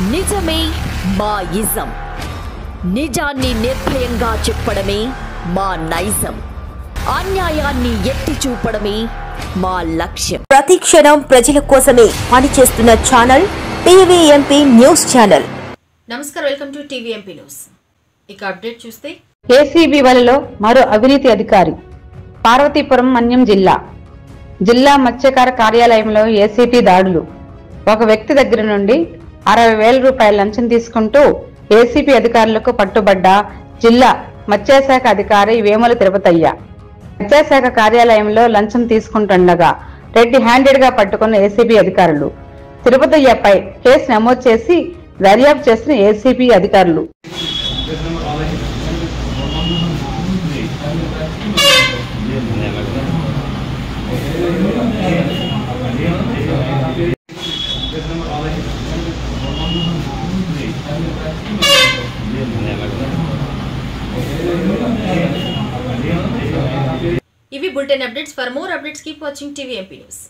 నిజమే మా ఇజం. నిజాన్ని నిర్భయంగా చెప్పడమే మా నైజం. అన్యాయాన్ని ఎత్తి చూపడమే మా లక్ష్యం. ప్రతి క్షణం ప్రజల కోసమే పనిచేస్తున్న ఛానల్ టీవీఎంపీ న్యూస్ ఛానల్. నమస్కారం, వెల్కమ్ టు టీవీఎంపీ న్యూస్. ఇక అప్డేట్ చూస్తే ఏసీబీ వలలో మరో అవినీతి అధికారి. పార్వతీపురం మన్యం జిల్లా మత్స్యకార కార్యాలయంలో ఏసీపీ దాడులు. ఒక వ్యక్తి దగ్గర నుండి 60,000 రూపాయల లంచం తీసుకుంటూ ఏసీపీ అధికారులకు పట్టుబడ్డ జిల్లా మత్స్యశాఖ అధికారి వేముల తిరుపతయ్య. మత్స్యశాఖ కార్యాలయంలో లంచం తీసుకుంటుండగా రెడ్డి హ్యాండెడ్ గా పట్టుకున్న ఏసీబీ అధికారులు. తిరుపతయ్యపై కేసు నమోదు చేసి దర్యాప్తు చేసిన ఏసీబీ అధికారులు. ఇవి bulletin updates. For more updates keep watching TVMP news.